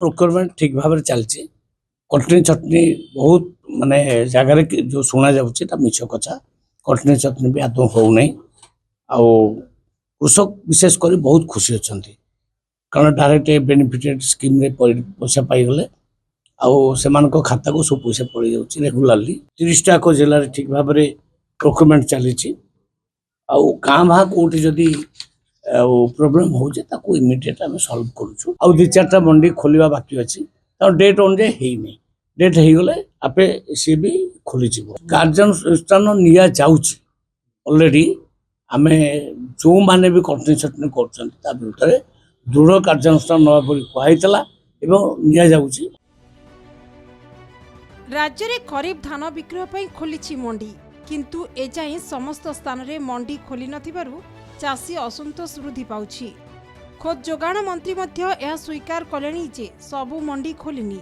Procurement ठीक भाव चलती कटनी चटनी बहुत माने जगार जो शुणा जा मिछ कथा कटनी चटनी भी आदौ हो नहीं आउ कृषक विशेषकर बहुत खुशी अच्छा कारण डायरेक्ट बेनिफिटेड स्कीम रे पैसा पाईगले से खाता को सब पैसा पड़ जाऊँगी रेगुलाली 30टा जिले में ठीक भाव में प्रोक्योरमेंट चली गाँ भाँ कौटी जदि प्रोब्लेम हो इमिडिएट आम सल्व करुँ आ 2-4टा मंडी खोलवा बाकी अच्छी डेट अनुजाई है डेट हो गले आपे सी भी खोली कार्यानुष्ठान निया जाऊँगी ऑलरेडी आम जो मैंने भी कटनी छटनी कर विरुद्ध दृढ़ कार्यानुष्ठान ना कहला निया जाऊँगी। राज्य में खरीफ धान विक्रय पर खोली मंडी किंतु एजाएं समस्त स्थान में मंडी खोली नथिबारु चाषी असंतोष वृद्धि पाउछि। खोद जोगाण मंत्री मध्य यह स्वीकार कलेनी जे सबु मंडी खोलिनी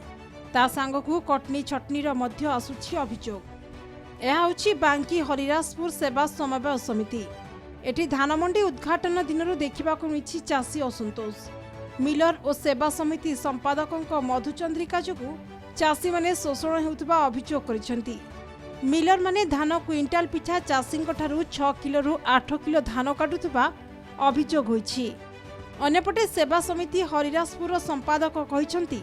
ता सांगकु कटनी छटनीर मध्य आसुछि अभियोग। यह होछि बांकी हरिराजपुर सेवा समन्वय समिति। एठी धान मंडी उद्घाटन दिनरु देखिबाकु मिछि चाषी असंतोष। मिलर और सेवा समिति संपादकों मधुचंद्रिका जोगु चाषी माने शोषण हेउतबा अभियोग करिसेंती। मिलर माने धान क्विंटाल पिछा चाषी 6 किलो 8 किलो धान काटुतबा अभियोग होइछि। अन्यपटे सेवा समिति हरिराजपुर संपादक कहिसेंती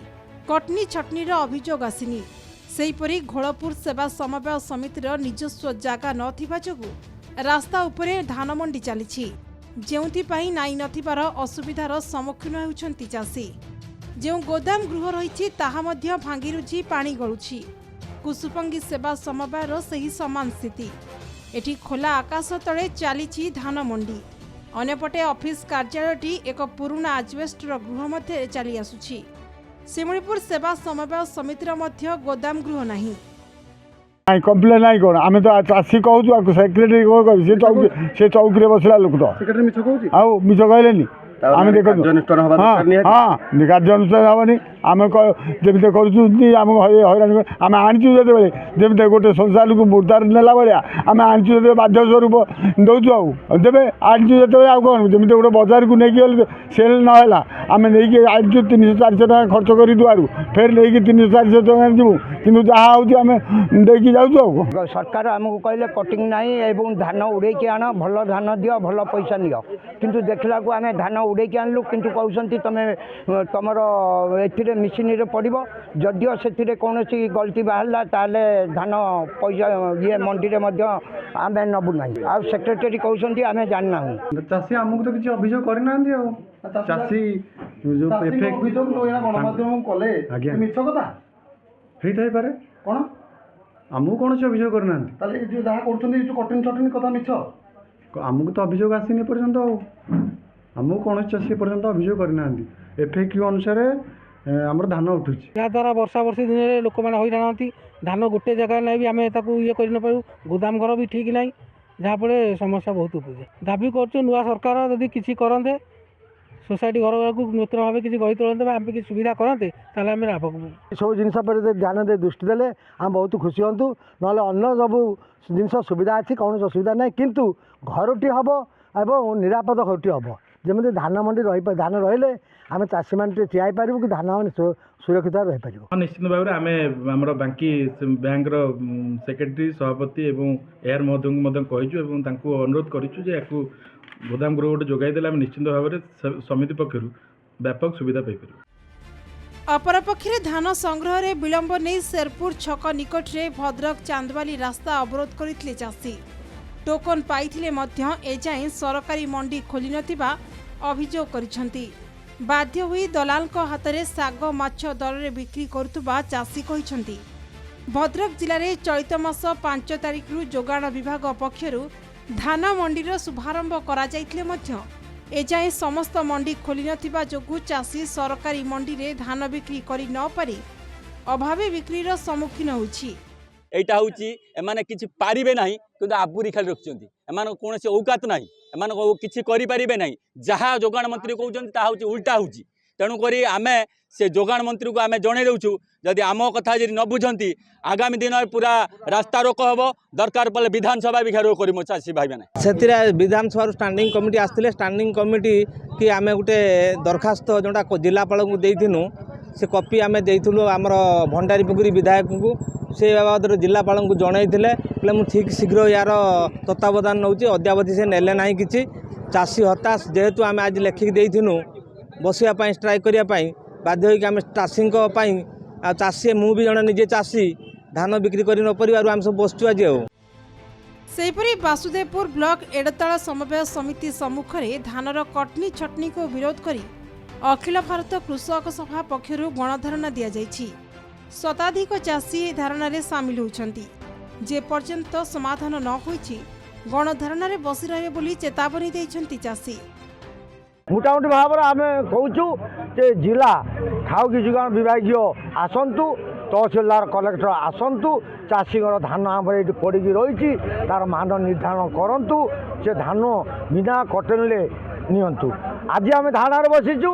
कटनी छटनीर अभियोग आसिनी। सेहीपरि घोलपुर सेवा समन्वय समितिर निजस्व जागा नथिबा जोगु रास्ता उपरे धान मंडी चली जेउथिपाई नाई नथिबार असुविधार सम्मुखीन हेउछंती चाषी। जो गोदाम गृह रही ताहा मध्य भांगी रुझी पानी गलुछि। कुसुपंगी सेवा समवायर सही समान स्थिति। एठी खोला आकाश तले चली धान मंडी। अन्यपटे ऑफिस कार्यालयटी एक पुराना आजबेस्टर गृह मध्य चली आसुछि। सिमलीपुर सेवा समवाय समितिर मध्य गोदाम गृह नाही। कम्प्लेन ना कौन आम तो चाषी कहूँ सेक्रेटरी कह से चौकी बसला लोक तो आउ मिछ कहले आम देख हाँ कार्यानुष्ठान हेनी आम जमी करुँ आम हईराण आम आणीचु जो जमी गोटे संसार को मुर्दार नेला भाया आम आणीचु जो बाध्य स्वरूप दौचु आवे आणीचु जो आउ कौन जमी गोटे बजार को लेकिन गले सेल नाला आम नहीं आणीचु 300-400 टका खर्च कर दुआरू फेर नहीं 300-400 टका जीवु कि जहाँ आम देखिए जाऊँ। सरकार आमको कहले कटिंग नाई एवं धान उड़े आण भल धान दियो भल पैसा नियो किंतु देखला को आम धान उड़े आनलु किंतु कहते तुम तुमर ए मेसीन पड़ो जदियो से कौन गलती बाहर ताले धान पैसा ये मंडी में आम नबू ना आ सेक्रेटरी कहते आम जानना चाषी आमको तो किसी अभियोग करना चाषी पारे कौन आमको कौन से अभियोग करना कटनी छटनी कथा मिछ आमको तो अभियोग आसनी पर्यंत आमको कौन चाषी पर्यंत अभियोग करना एफएक्यू अनुसार आमर धान उठू द्वारा वर्षा वर्षी दिन में लोक मैंने हईराण धान गोटे जगह ना भी आम ये कर गोदाम घर भी ठीक ना जहाँफल समस्या बहुत उपजे दाबी कर नुआ सरकार जदि किसी करते सोसाइटी घर को नूतन भाव किसी गढ़ी तोड़ते आम किसी सुविधा करते आम लाभ सब जिन पर ध्यान दे दृष्टि देले आम बहुत खुशी हूँ ना अन्न सब जिन सुविधा अच्छी कौन असुविधा ना किंतु घरटी हम एवं निरापद घरटी हम जमी धान मंडी रही धान रही आम चाषी मैंने ठिया पारू कि धान सुरक्षित रही पार निश्चित भाव में आम बांकी बैंक सेक्रेटरी सभापति एवं एआर महोदय कहूँ अनुरोध करूँ गोदाम गृह गोटे जोगाईदेले आम निश्चित भाव में समिति पक्षर व्यापक सुविधा पाइपर। अपरपक्षे धान संग्रह रे विलंब नहीं शेरपुर छक निकट रे भद्रक चांदवाली रास्ता अवरोध करथिले चाषी। टोकन पाइथिले मध्य एजाएं सरकारी मंडी खोली नथिबा अभियोग करिसंती। बाध्य हुई दलाल हाथ में साग माछ दर रे बिक्री करुवा चाषी कहिसंती। भद्रक जिले में चलित मास 5 तारिख जोगाण विभाग पक्षरु धान मंडीर शुभारंभ करा जाइथिले मध्य एजाएं समस्त मंडी खोली नथिबा जोगु चाषी सरकारी मंडी रे धान बिक्री करि न पारि अभावी बिक्रीर सम्मुखीन होछि। एटा होछि एमाने किछि पारिबे नाही किंतु आबुरी खाली रखिसंती एमान कोनोसी औकात नाही एमान किछि करि पारिबे नाही जहा जोगाण मंत्री कहउछंती ता होछि उल्टा होछि। तेणु करी आमे से जोगाण मंत्री को आमे जणे देउछु जदि आम कथा जदि न बुझंती आगामी दिन पूरा रास्ता रोक हबो दरकार पले विधानसभा भी घेराव करिमो चाषी भाई माने सेतिरा विधानसभा स्टैंडिंग कमिटी आस्थिले स्टैंडिंग कमिटी कि आमे गुटे दरखास्त जोटा जिलापाल को देइथिनु से कॉपी आम देइथुलु आमर भंडारी पुकुरी विधायक को से बाबद जिलापाल को जनईले मुझे ठीक शीघ्र यार तत्वावधान नौची अद्यावधि से नेले ना कि चाषी हताश जेहेतु आम आज लेखिक देइथिनु बसिया स्ट्राइक करने बाध्य होगी आम चाषी चाषी मु भी जड़े निजे चाषी धान बिक्री कर न पार आम सब बसचु आज सेहीपरि वासुदेवपुर ब्लॉक एड़ताल समवाय समिति सम्मुख में धानर कटनी छटनी को विरोध करी अखिल भारत कृषक सभा पक्षर गणधारणा दि जाइछि। शताधिक चाषी धारणा सामिल होइछन्ति। जे पर्यंत समाधान न होइछि गणधारणा बसी रहे बोली चेतावनी दैछन्ति चाषी। मोटामोटी भाव में आम कहूँ जिला खाउकी जोगाण विभाग आसतु तहसिलदार कलेक्टर आसतु चाषी धान आम ये पड़ी रही तार मान निर्धारण करूँ से धान बिना कटनले नियंतु। आज आम धानार बसीचु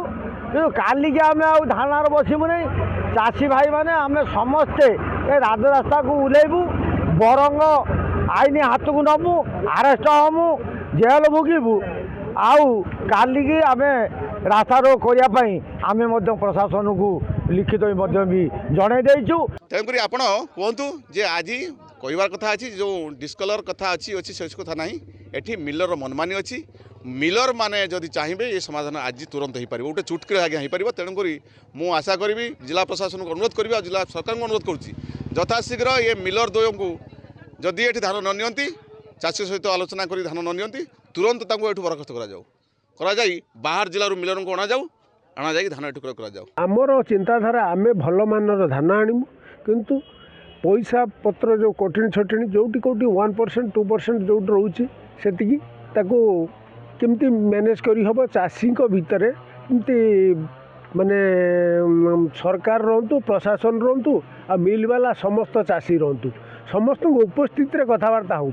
कि कालिकी आम धानार बसबू नहीं। चाषी भाई माने आम समस्ते राजरास्ता को उलेबू बरंग आईन हाथ को नबू आरेस्ट हमू जेल भोगबू आउ कालिकी आम रास्ता रोक करने आम प्रशासन को लिखित भी जन देचु। तेणुक आपण कहतु जे आज कहबार कथा अच्छी जो डिस्कलर कथा अच्छी से कथा ना एटी मिलर मनमानी अच्छी मिलर माने जदि चाहिए ये समाधान आज तुरंत हो पार गोटे चुटकी आज्ञा हो पार। तेणुक मु आशा करी जिला प्रशासन को अनुरोध करी जिला सरकार को अनुरोध करुँच यथाशीघ्र ये मिलर द्वय को जदि ये धान न नियंती चाषी सहित आलोचना कर धान न नियंती तुरंत बरखास्त करा बाहर जिलूर मिलर को अणा जा धान एठू करा आमर चिंताधारा आम भल मानर धान आणमु किंतु पैसा पत्र जो कठिन छटिणी जोटी कौटी 1% 2% जो रोचे से केमती मैनेज करी हम चाषी भितर केमती माने सरकार रहतु प्रशासन रहतु आ मिल वाला समस्त चाषी रहतु समस्त उपस्थित कथबार्ता हो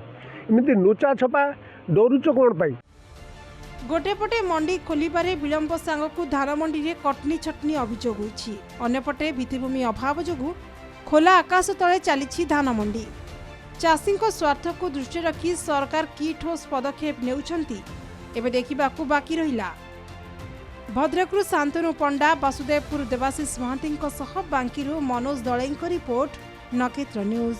एमती नुचा छपा डरुच कौन पाई। गोटेपटे मंडी खोलिबारे विलंब सांगकु धान मंडी रे कटनी छटनी अभियोग होइछि। अन्यपटे भित्तिभूमि अभाव जोगु खोला आकाश तले चली धान मंडी। चाषी स्वार्थ को दृष्टि रखी सरकार की ठोस पदक्षेप नेउछंती एबे देखिबाकु बाकी रहिला। भद्रकरू शांतनु पंडा वासुदेवपुर देवाशीष महांती बांकीरू मनोज दलईंको रिपोर्ट नक्षत्र न्यूज।